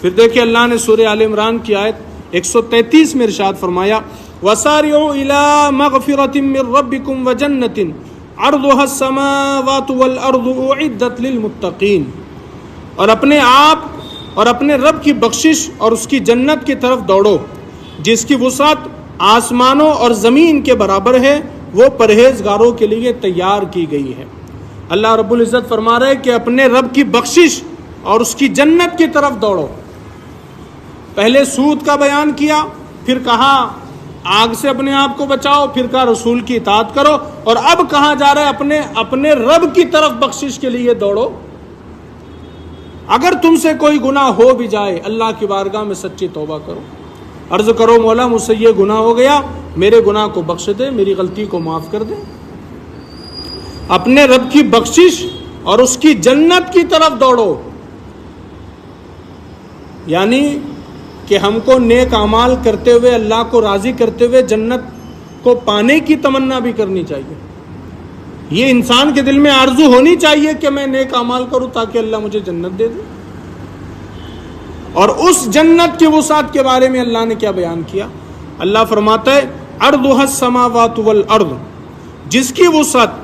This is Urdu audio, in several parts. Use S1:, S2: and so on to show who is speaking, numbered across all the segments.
S1: پھر دیکھیں اللہ نے سورہ آل عمران کی آیت 133 میں ارشاد فرمایا وَسَارِعُوا إِلَىٰ مَغْفِرَةٍ مِّن رَّبِّكُمْ وَجَنَّةٍ عَرْضُهَا السَّمَاوَاتُ وَالْأَرْضُ أُعِدَّتْ لِلْمُتَّقِينَ، اور اپنے آپ اور اپنے رب کی بخشش اور اس کی جنت کی طرف دوڑو جس کی وسعت آسمانوں اور زمین کے برابر ہے، وہ پرہیزگاروں کے لیے تیار کی گئی ہے۔ اللہ رب العزت فرما رہے کہ اپنے رب کی بخشش اور اس کی جنت کی طرف دوڑو۔ پہلے سود کا بیان کیا، پھر کہا آگ سے اپنے آپ کو بچاؤ، پھر کہا رسول کی اطاعت کرو، اور اب کہاں جا رہا ہے اپنے رب کی طرف بخشش کے لیے دوڑو۔ اگر تم سے کوئی گناہ ہو بھی جائے اللہ کی بارگاہ میں سچی توبہ کرو، عرض کرو مولا مجھ سے یہ گناہ ہو گیا، میرے گناہ کو بخش دے، میری غلطی کو معاف کر دے۔ اپنے رب کی بخشش اور اس کی جنت کی طرف دوڑو، یعنی کہ ہم کو نیک اعمال کرتے ہوئے اللہ کو راضی کرتے ہوئے جنت کو پانے کی تمنا بھی کرنی چاہیے۔ یہ انسان کے دل میں آرزو ہونی چاہیے کہ میں نیک اعمال کروں تاکہ اللہ مجھے جنت دے دے۔ اور اس جنت کی وسعت کے بارے میں اللہ نے کیا بیان کیا؟ اللہ فرماتا ہے عرضها السماوات والارض، جس کی وسعت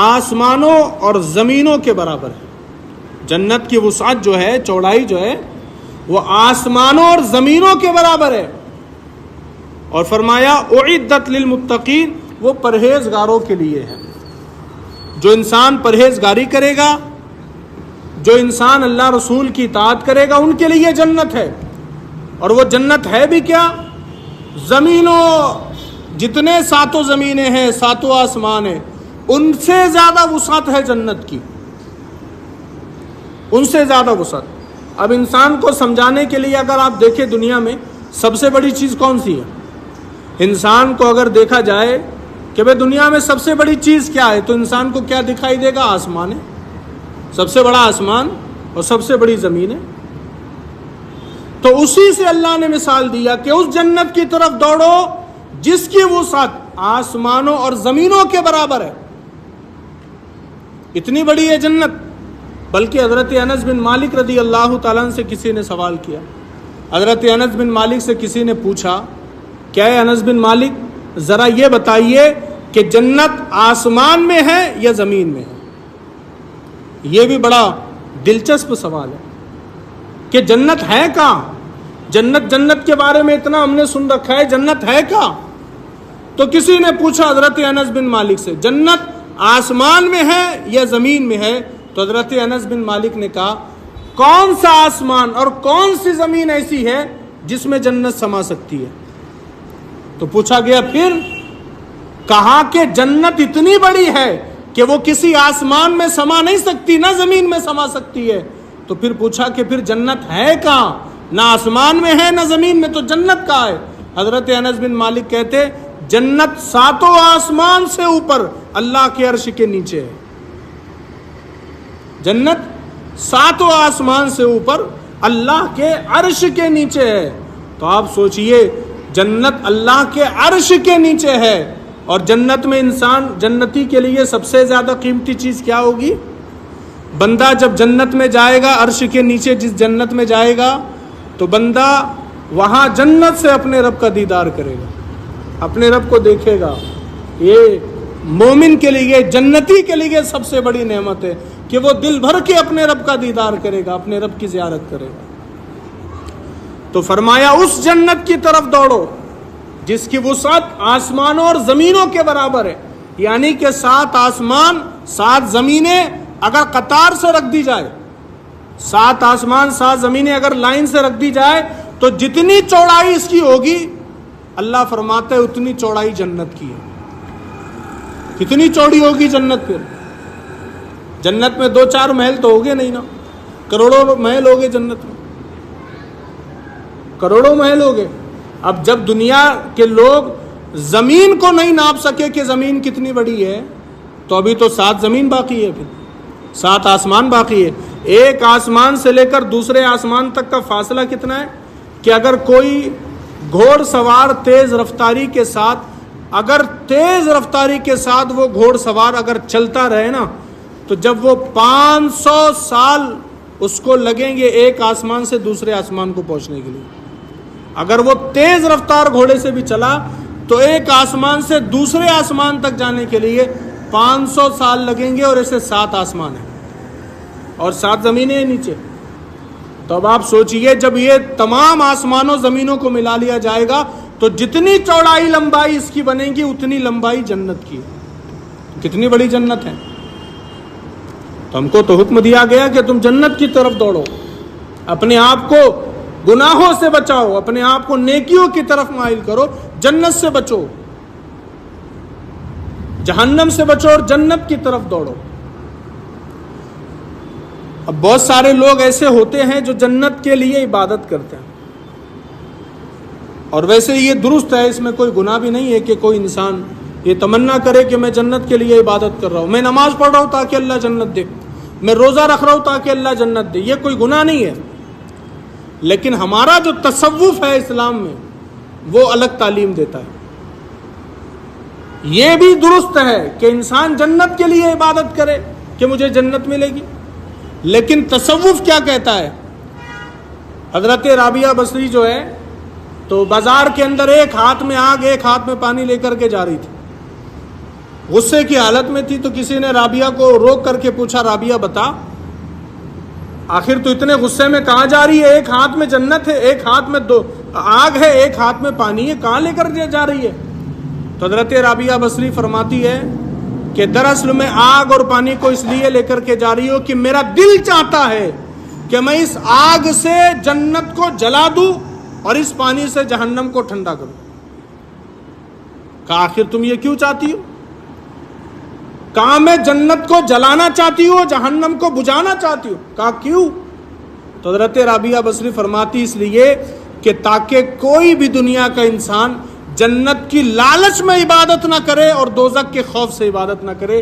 S1: آسمانوں اور زمینوں کے برابر ہے۔ جنت کی وسعت جو ہے، چوڑائی جو ہے، وہ آسمانوں اور زمینوں کے برابر ہے۔ اور فرمایا اعدت للمتقین، وہ پرہیزگاروں کے لیے ہے۔ جو انسان پرہیزگاری کرے گا، جو انسان اللہ رسول کی اطاعت کرے گا، ان کے لیے جنت ہے۔ اور وہ جنت ہے بھی کیا؟ زمینوں، جتنے ساتوں زمینیں ہیں، ساتوں آسمان ہیں، ان سے زیادہ وسعت ہے جنت کی، ان سے زیادہ وسعت۔ اب انسان کو سمجھانے کے لیے اگر آپ دیکھیں دنیا میں سب سے بڑی چیز کون سی ہے؟ انسان کو اگر دیکھا جائے کہ بھئی دنیا میں سب سے بڑی چیز کیا ہے، تو انسان کو کیا دکھائی دے گا؟ آسمان ہے، سب سے بڑا آسمان اور سب سے بڑی زمین ہے۔ تو اسی سے اللہ نے مثال دیا کہ اس جنت کی طرف دوڑو جس کی وسعت آسمانوں اور زمینوں کے برابر ہے۔ اتنی بڑی ہے جنت۔ بلکہ حضرت انس بن مالک رضی اللہ تعالیٰ عنہ سے کسی نے سوال کیا۔ حضرت انس بن مالک سے کسی نے پوچھا، کیا ہے انس بن مالک، ذرا یہ بتائیے کہ جنت آسمان میں ہے یا زمین میں ہے؟ یہ بھی بڑا دلچسپ سوال ہے کہ جنت ہے کہاں؟ جنت کے بارے میں اتنا ہم نے سن رکھا ہے، جنت ہے کہاں؟ تو کسی نے پوچھا حضرت انس بن مالک سے، جنت آسمان میں ہے یا زمین میں ہے؟ تو حضرت انس بن مالک نے کہا، کون سا آسمان اور کون سی زمین ایسی ہے جس میں جنت سما سکتی ہے؟ تو پوچھا گیا پھر، کہا کہ جنت اتنی بڑی ہے کہ وہ کسی آسمان میں سما نہیں سکتی، نہ زمین میں سما سکتی ہے۔ تو پھر پوچھا کہ پھر جنت ہے کہاں؟ نہ آسمان میں ہے نہ زمین میں، تو جنت کہاں ہے؟ حضرت انس بن مالک کہتے، جنت ساتوں آسمان سے اوپر اللہ کے عرش کے نیچے ہے۔ جنت ساتوں آسمان سے اوپر اللہ کے عرش کے نیچے ہے۔ تو آپ سوچئے، جنت اللہ کے عرش کے نیچے ہے، اور جنت میں انسان، جنتی کے لیے سب سے زیادہ قیمتی چیز کیا ہوگی؟ بندہ جب جنت میں جائے گا، عرش کے نیچے جس جنت میں جائے گا، تو بندہ وہاں جنت سے اپنے رب کا دیدار کرے گا، اپنے رب کو دیکھے گا۔ یہ مومن کے لیے، جنتی کے لیے سب سے بڑی نعمت ہے کہ وہ دل بھر کے اپنے رب کا دیدار کرے گا، اپنے رب کی زیارت کرے گا۔ تو فرمایا اس جنت کی طرف دوڑو جس کی وسعت آسمانوں اور زمینوں کے برابر ہے، یعنی کہ 7 آسمان 7 زمینیں اگر قطار سے رکھ دی جائے، 7 آسمان 7 زمینیں اگر لائن سے رکھ دی جائے تو جتنی چوڑائی اس کی ہوگی، اللہ فرماتا ہے اتنی چوڑائی جنت کی ہے۔ کتنی چوڑی ہوگی جنت؟ پھر جنت میں 2-4 محل تو ہوگے نہیں نا، کروڑوں محل ہوگے جنت میں، کروڑوں محل ہوگے۔ اب جب دنیا کے لوگ زمین کو نہیں ناپ سکے کہ زمین کتنی بڑی ہے، تو ابھی تو 7 زمین باقی ہے، پھر 7 آسمان باقی ہے۔ ایک آسمان سے لے کر دوسرے آسمان تک کا فاصلہ کتنا ہے کہ اگر کوئی گھوڑ سوار تیز رفتاری کے ساتھ، اگر تیز رفتاری کے ساتھ وہ گھوڑ سوار اگر چلتا رہے نا، تو جب وہ 500 سال اس کو لگیں گے ایک آسمان سے دوسرے آسمان کو پہنچنے کے لیے. اگر وہ تیز رفتار گھوڑے سے بھی چلا تو ایک آسمان سے دوسرے آسمان تک جانے کے لیے 500 سال لگیں گے، اور ایسے 7 آسمان ہیں اور 7 زمینیں ہیں نیچے. تو اب آپ سوچئے جب یہ تمام آسمانوں زمینوں کو ملا لیا جائے گا تو جتنی چوڑائی لمبائی اس کی بنے گی اتنی لمبائی جنت کی. کتنی بڑی جنت ہے. تو ہم کو تو حکم دیا گیا کہ تم جنت کی طرف دوڑو، اپنے آپ کو گناہوں سے بچاؤ، اپنے آپ کو نیکیوں کی طرف مائل کرو، جنت سے بچو، جہنم سے بچو اور جنت کی طرف دوڑو. اب بہت سارے لوگ ایسے ہوتے ہیں جو جنت کے لیے عبادت کرتے ہیں، اور ویسے یہ درست ہے، اس میں کوئی گناہ بھی نہیں ہے کہ کوئی انسان یہ تمنا کرے کہ میں جنت کے لیے عبادت کر رہا ہوں، میں نماز پڑھ رہا ہوں تاکہ اللہ جنت دے، میں روزہ رکھ رہا ہوں تاکہ اللہ جنت دے. یہ کوئی گناہ نہیں ہے. لیکن ہمارا جو تصوف ہے اسلام میں وہ الگ تعلیم دیتا ہے. یہ بھی درست ہے کہ انسان جنت کے لیے عبادت کرے کہ مجھے جنت ملے گی، لیکن تصوف کیا کہتا ہے؟ حضرت رابعہ بصری جو ہے تو بازار کے اندر ایک ہاتھ میں آگ ایک ہاتھ میں پانی لے کر کے جا رہی تھی، غصے کی حالت میں تھی. تو کسی نے رابعہ کو روک کر کے پوچھا، رابعہ بتا آخر تو اتنے غصے میں کہاں جا رہی ہے؟ ایک ہاتھ میں جنت ہے، ایک ہاتھ میں آگ ہے، ایک ہاتھ میں پانی ہے، کہاں لے کر جا رہی ہے؟ تو حضرت رابعہ بصری فرماتی ہے کہ دراصل میں آگ اور پانی کو اس لیے لے کر کے جا رہی ہوں کہ میرا دل چاہتا ہے کہ میں اس آگ سے جنت کو جلا دوں اور اس پانی سے جہنم کو ٹھنڈا کروں. کہا آخر تم یہ کیوں چاہتی ہو؟ کہا میں جنت کو جلانا چاہتی ہوں، جہنم کو بجھانا چاہتی ہوں. کہا کیوں؟ تو حضرت رابعہ بصری فرماتی اس لیے کہ تاکہ کوئی بھی دنیا کا انسان جنت کی لالچ میں عبادت نہ کرے اور دوزخ کے خوف سے عبادت نہ کرے.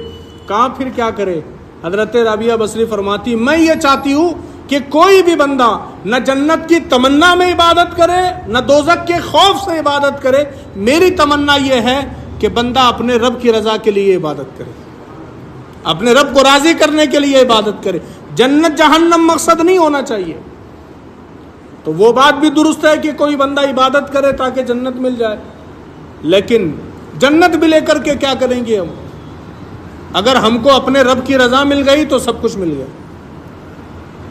S1: کہاں پھر کیا کرے؟ حضرت رابعہ بصری فرماتی میں یہ چاہتی ہوں کہ کوئی بھی بندہ نہ جنت کی تمنا میں عبادت کرے نہ دوزخ کے خوف سے عبادت کرے. میری تمنا یہ ہے کہ بندہ اپنے رب کی رضا کے لیے عبادت کرے، اپنے رب کو راضی کرنے کے لیے عبادت کرے. جنت جہنم مقصد نہیں ہونا چاہیے. تو وہ بات بھی درست ہے کہ کوئی بندہ عبادت کرے تاکہ جنت مل جائے، لیکن جنت بھی لے کر کے کیا کریں گے ہم؟ اگر ہم کو اپنے رب کی رضا مل گئی تو سب کچھ مل گیا.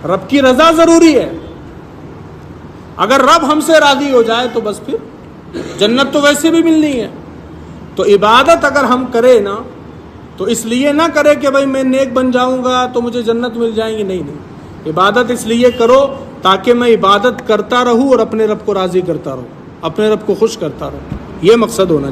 S1: رب کی رضا ضروری ہے. اگر رب ہم سے راضی ہو جائے تو بس پھر جنت تو ویسے بھی ملنی ہے. تو عبادت اگر ہم کریں نا تو اس لیے نہ کرے کہ بھائی میں نیک بن جاؤں گا تو مجھے جنت مل جائیں گی. نہیں، عبادت اس لیے کرو تاکہ میں عبادت کرتا رہوں اور اپنے رب کو راضی کرتا رہوں، اپنے رب کو خوش کرتا رہوں. یہ مقصد ہونا چاہیے.